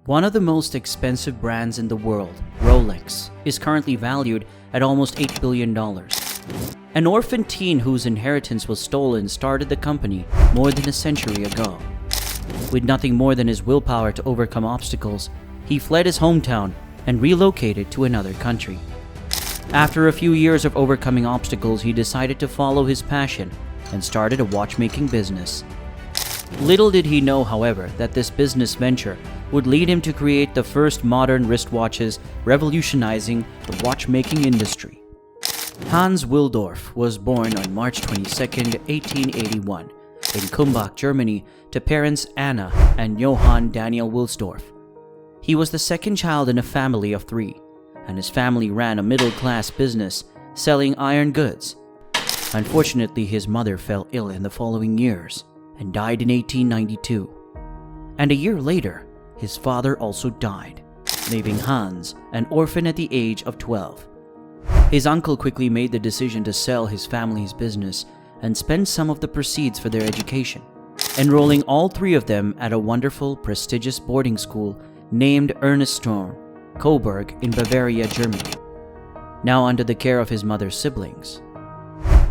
One of the most expensive brands in the world, Rolex, is currently valued at almost $8 billion. An orphan teen whose inheritance was stolen started the company more than a century ago. With nothing more than his willpower to overcome obstacles, he fled his hometown and relocated to another country. After a few years of overcoming obstacles, he decided to follow his passion and started a watchmaking business. Little did he know, however, that this business venture would lead him to create the first modern wristwatches, revolutionizing the watchmaking industry. Hans Wilsdorf was born on March 22, 1881, in Kumbach, Germany, to parents Anna and Johann Daniel Wilsdorf. He was the second child in a family of three, and his family ran a middle-class business selling iron goods. Unfortunately, his mother fell ill in the following years and died in 1892. And a year later, his father also died, leaving Hans an orphan at the age of 12. His uncle quickly made the decision to sell his family's business and spend some of the proceeds for their education, enrolling all three of them at a wonderful, prestigious boarding school named Ernestorm, Coburg in Bavaria, Germany, now under the care of his mother's siblings.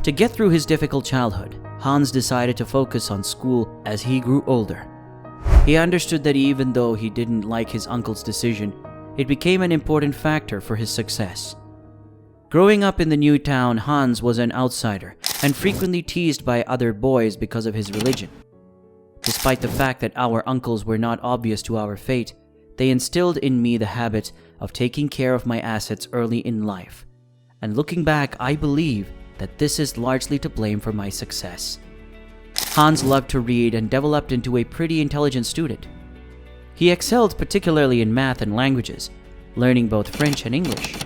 To get through his difficult childhood, Hans decided to focus on school as he grew older. He understood that even though he didn't like his uncle's decision, it became an important factor for his success. Growing up in the new town, Hans was an outsider and frequently teased by other boys because of his religion. Despite the fact that our uncles were not obvious to our fate, they instilled in me the habit of taking care of my assets early in life. And looking back, I believe that this is largely to blame for my success. Hans loved to read and developed into a pretty intelligent student. He excelled particularly in math and languages, learning both French and English.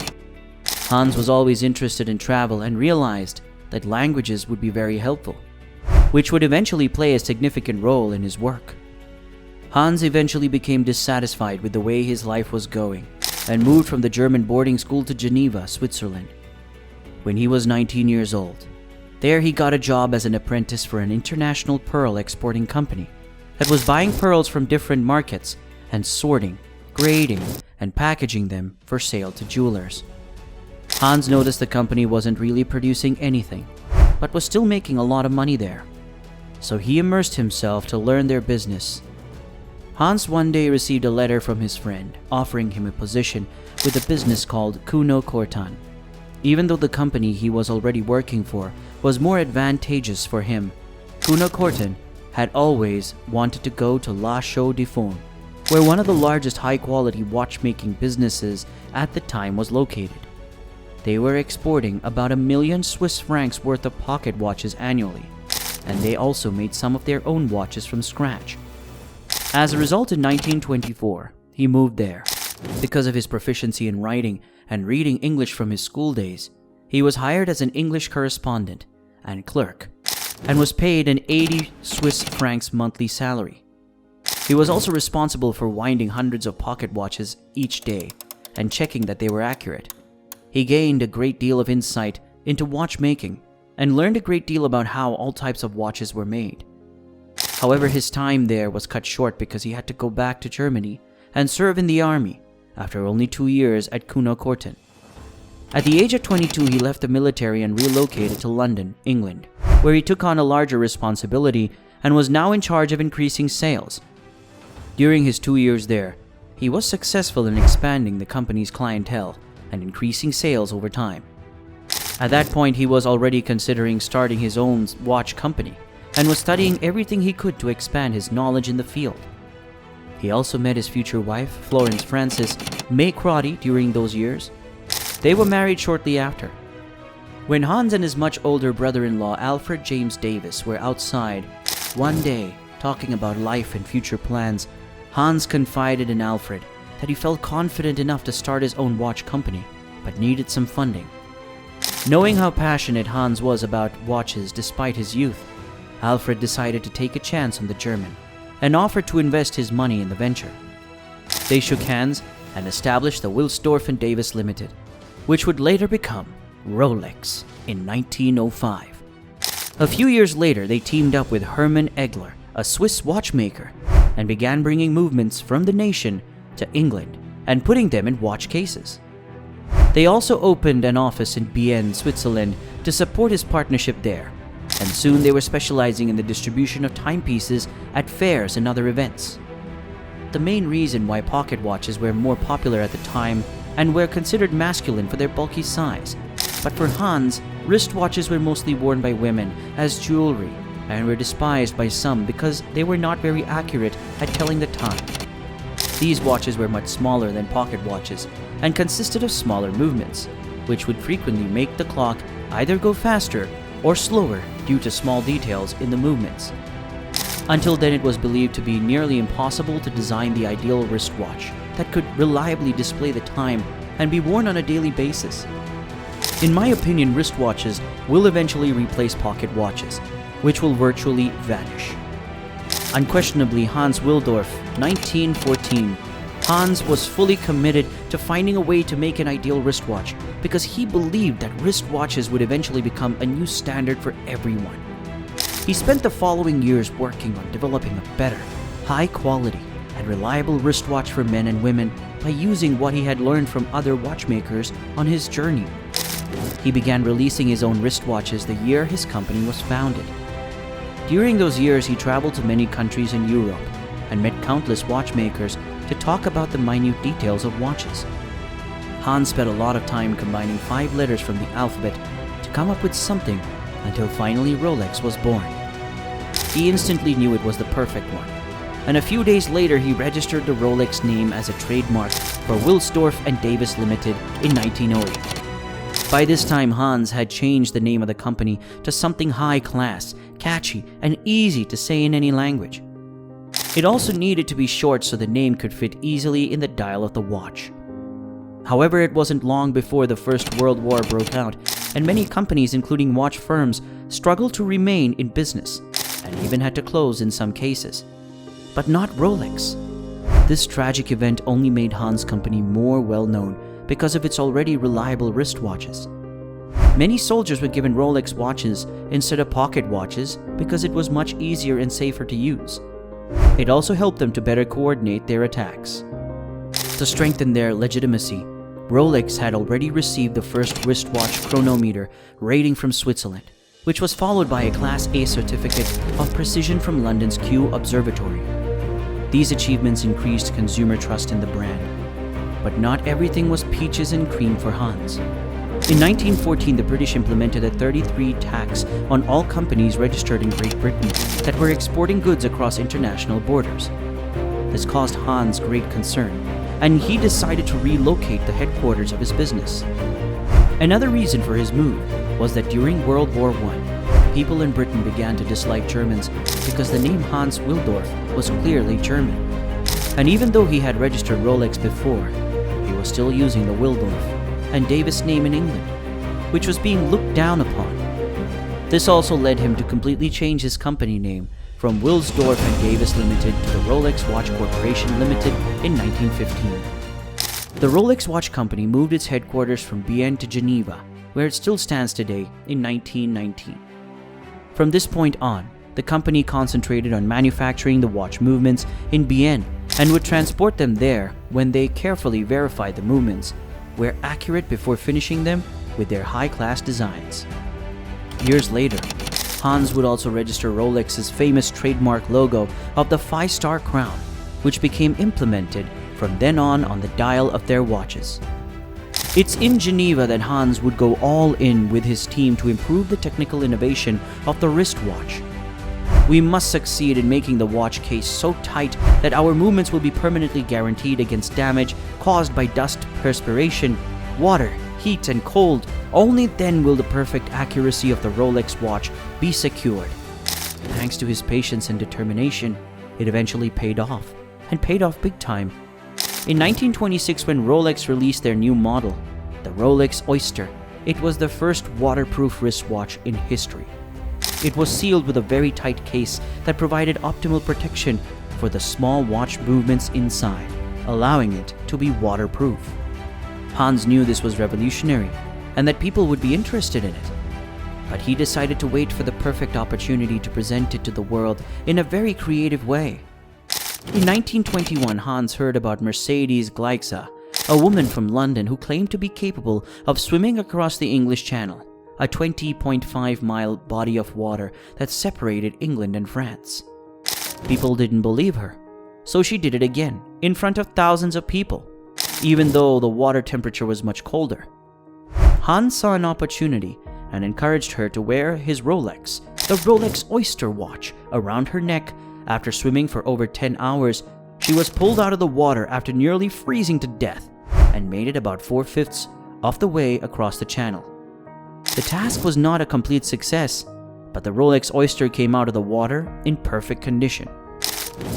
Hans was always interested in travel and realized that languages would be very helpful, which would eventually play a significant role in his work. Hans eventually became dissatisfied with the way his life was going and moved from the German boarding school to Geneva, Switzerland. When he was 19 years old, there he got a job as an apprentice for an international pearl exporting company that was buying pearls from different markets and sorting, grading, and packaging them for sale to jewelers. Hans noticed the company wasn't really producing anything, but was still making a lot of money there. So he immersed himself to learn their business. Hans one day received a letter from his friend offering him a position with a business called Kuno Kortan. Even though the company he was already working for was more advantageous for him, Kuno Kortan had always wanted to go to La Chaux de Fonds, where one of the largest high-quality watchmaking businesses at the time was located. They were exporting about 1 million Swiss francs worth of pocket watches annually, and they also made some of their own watches from scratch. As a result, in 1924, he moved there. Because of his proficiency in writing and reading English from his school days, he was hired as an English correspondent and clerk, and was paid an 80 Swiss francs monthly salary. He was also responsible for winding hundreds of pocket watches each day and checking that they were accurate. He gained a great deal of insight into watchmaking and learned a great deal about how all types of watches were made. However, his time there was cut short because he had to go back to Germany and serve in the army after only 2 years at Kuno Kortan. At the age of 22, he left the military and relocated to London, England, where he took on a larger responsibility and was now in charge of increasing sales. During his 2 years there, he was successful in expanding the company's clientele and increasing sales over time. At that point, he was already considering starting his own watch company and was studying everything he could to expand his knowledge in the field. He also met his future wife, Florence Frances May Crotty, during those years. They were married shortly after. When Hans and his much older brother-in-law, Alfred James Davis, were outside one day talking about life and future plans, Hans confided in Alfred that he felt confident enough to start his own watch company, but needed some funding. Knowing how passionate Hans was about watches despite his youth, Alfred decided to take a chance on the German and offered to invest his money in the venture. They shook hands and established the Wilsdorf & Davis Limited, which would later become Rolex in 1905. A few years later, they teamed up with Hermann Egler, a Swiss watchmaker, and began bringing movements from the nation to England and putting them in watch cases. They also opened an office in Bienne, Switzerland to support his partnership there, and soon they were specializing in the distribution of timepieces at fairs and other events. The main reason why pocket watches were more popular at the time and were considered masculine for their bulky size, but for Hans, wristwatches were mostly worn by women as jewelry and were despised by some because they were not very accurate at telling the time. These watches were much smaller than pocket watches and consisted of smaller movements, which would frequently make the clock either go faster or slower due to small details in the movements. Until then, it was believed to be nearly impossible to design the ideal wristwatch that could reliably display the time and be worn on a daily basis. In my opinion, wristwatches will eventually replace pocket watches, which will virtually vanish. Unquestionably, Hans Willdorf, 1914. Hans was fully committed to finding a way to make an ideal wristwatch because he believed that wristwatches would eventually become a new standard for everyone. He spent the following years working on developing a better, high quality, and reliable wristwatch for men and women by using what he had learned from other watchmakers on his journey. He began releasing his own wristwatches the year his company was founded. During those years, he traveled to many countries in Europe and met countless watchmakers to talk about the minute details of watches. Hans spent a lot of time combining 5 letters from the alphabet to come up with something until finally Rolex was born. He instantly knew it was the perfect one, and a few days later he registered the Rolex name as a trademark for Wilsdorf and Davis Limited in 1908. By this time, Hans had changed the name of the company to something high class, catchy, and easy to say in any language. It also needed to be short so the name could fit easily in the dial of the watch. However, it wasn't long before the First World War broke out, and many companies, including watch firms, struggled to remain in business and even had to close in some cases. But not Rolex. This tragic event only made Hans' company more well-known because of its already reliable wristwatches. Many soldiers were given Rolex watches instead of pocket watches because it was much easier and safer to use. It also helped them to better coordinate their attacks. To strengthen their legitimacy, Rolex had already received the first wristwatch chronometer rating from Switzerland, which was followed by a Class A certificate of precision from London's Kew Observatory. These achievements increased consumer trust in the brand. But not everything was peaches and cream for Hans. In 1914, the British implemented a 33 tax on all companies registered in Great Britain that were exporting goods across international borders. This caused Hans great concern, and he decided to relocate the headquarters of his business. Another reason for his move was that during World War I, people in Britain began to dislike Germans because the name Hans Willdorf was clearly German. And even though he had registered Rolex before, he was still using the Willdorf and Davis name in England, which was being looked down upon. This also led him to completely change his company name from Wilsdorf and Davis Limited to the Rolex Watch Corporation Limited in 1915. The Rolex Watch Company moved its headquarters from Bienne to Geneva, where it still stands today in 1919. From this point on, the company concentrated on manufacturing the watch movements in Bienne and would transport them there when they carefully verified the movements were accurate before finishing them with their high-class designs. Years later, Hans would also register Rolex's famous trademark logo of the 5-star crown, which became implemented from then on the dial of their watches. It's in Geneva that Hans would go all in with his team to improve the technical innovation of the wristwatch. We must succeed in making the watch case so tight that our movements will be permanently guaranteed against damage caused by dust, perspiration, water, heat, and cold. Only then will the perfect accuracy of the Rolex watch be secured. Thanks to his patience and determination, it eventually paid off, and paid off big time. In 1926, when Rolex released their new model, the Rolex Oyster, it was the first waterproof wristwatch in history. It was sealed with a very tight case that provided optimal protection for the small watch movements inside, allowing it to be waterproof. Hans knew this was revolutionary and that people would be interested in it. But he decided to wait for the perfect opportunity to present it to the world in a very creative way. In 1921, Hans heard about Mercedes Gleixa, a woman from London who claimed to be capable of swimming across the English Channel, a 20.5-mile body of water that separated England and France. People didn't believe her, so she did it again, in front of thousands of people, even though the water temperature was much colder. Hans saw an opportunity and encouraged her to wear his Rolex, the Rolex Oyster watch, around her neck. After swimming for over 10 hours, she was pulled out of the water after nearly freezing to death and made it about 4/5 of the way across the channel. The task was not a complete success, but the Rolex Oyster came out of the water in perfect condition.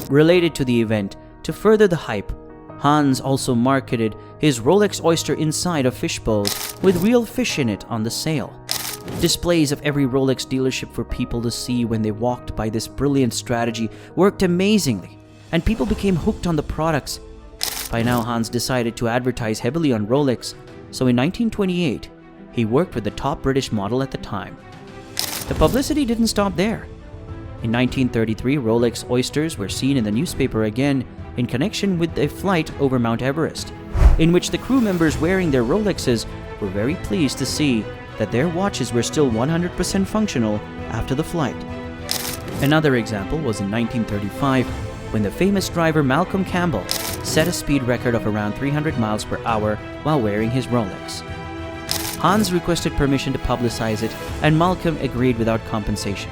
Related to the event, to further the hype, Hans also marketed his Rolex Oyster inside of fish bowls with real fish in it on the sale. Displays of every Rolex dealership for people to see when they walked by this brilliant strategy worked amazingly, and people became hooked on the products. By now, Hans decided to advertise heavily on Rolex, so in 1928, he worked with the top British model at the time. The publicity didn't stop there. In 1933, Rolex Oysters were seen in the newspaper again in connection with a flight over Mount Everest, in which the crew members wearing their Rolexes were very pleased to see that their watches were still 100% functional after the flight. Another example was in 1935, when the famous driver Malcolm Campbell set a speed record of around 300 miles per hour while wearing his Rolex. Hans requested permission to publicize it, and Malcolm agreed without compensation.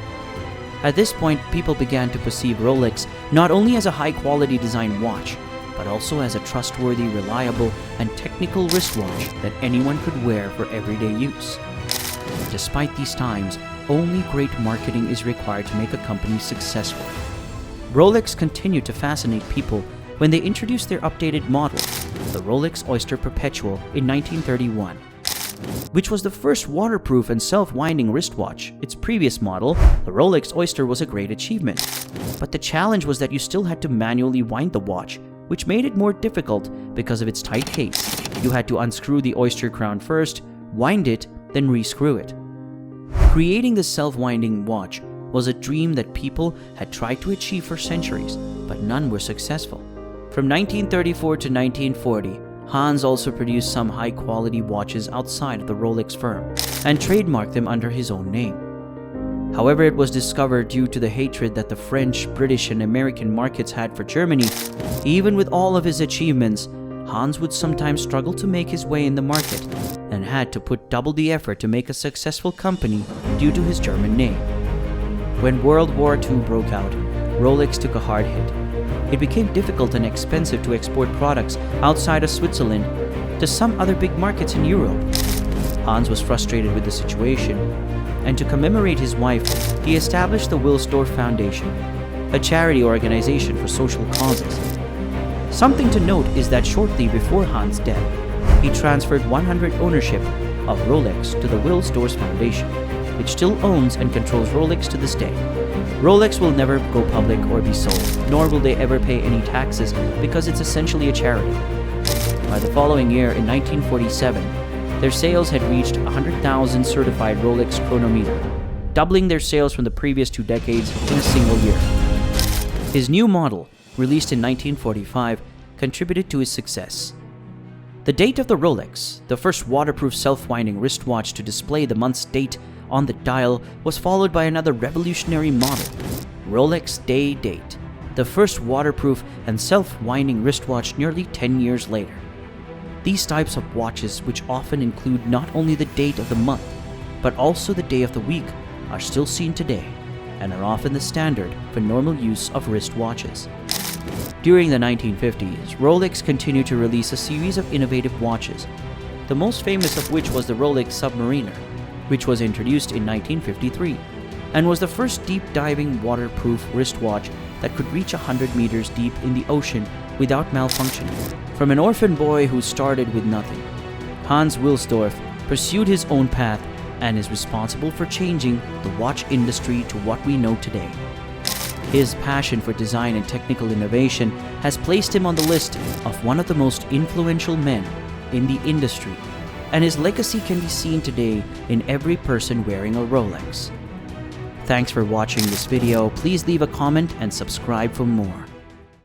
At this point, people began to perceive Rolex not only as a high-quality design watch, but also as a trustworthy, reliable, and technical wristwatch that anyone could wear for everyday use. Despite these times, only great marketing is required to make a company successful. Rolex continued to fascinate people when they introduced their updated model, the Rolex Oyster Perpetual, in 1931, which was the first waterproof and self-winding wristwatch. Its previous model, the Rolex Oyster, was a great achievement, but the challenge was that you still had to manually wind the watch, which made it more difficult because of its tight case. You had to unscrew the Oyster crown first, wind it, then re-screw it. Creating the self-winding watch was a dream that people had tried to achieve for centuries, but none were successful. From 1934 to 1940, Hans also produced some high-quality watches outside of the Rolex firm and trademarked them under his own name. However, it was discovered due to the hatred that the French, British, and American markets had for Germany. Even with all of his achievements, Hans would sometimes struggle to make his way in the market and had to put double the effort to make a successful company due to his German name. When World War II broke out, Rolex took a hard hit. It became difficult and expensive to export products outside of Switzerland to some other big markets in Europe. Hans was frustrated with the situation, and to commemorate his wife, he established the Wilsdorf Foundation, a charity organization for social causes. Something to note is that shortly before Hans' death, he transferred 100% ownership of Rolex to the Wilsdorf Foundation, which still owns and controls Rolex to this day. Rolex will never go public or be sold, nor will they ever pay any taxes because it's essentially a charity. By the following year, in 1947, their sales had reached 100,000 certified Rolex chronometer, doubling their sales from the previous 2 decades in a single year. His new model, released in 1945, contributed to his success. The date of the Rolex, the first waterproof self-winding wristwatch to display the month's date on the dial, was followed by another revolutionary model, Rolex Day Date, the first waterproof and self-winding wristwatch nearly 10 years later. These types of watches, which often include not only the date of the month, but also the day of the week, are still seen today and are often the standard for normal use of wristwatches. During the 1950s, Rolex continued to release a series of innovative watches, the most famous of which was the Rolex Submariner, which was introduced in 1953 and was the first deep-diving waterproof wristwatch that could reach 100 meters deep in the ocean without malfunctioning. From an orphan boy who started with nothing, Hans Wilsdorf pursued his own path and is responsible for changing the watch industry to what we know today. His passion for design and technical innovation has placed him on the list of one of the most influential men in the industry, and his legacy can be seen today in every person wearing a Rolex. Thanks for watching this video. Please leave a comment and subscribe for more.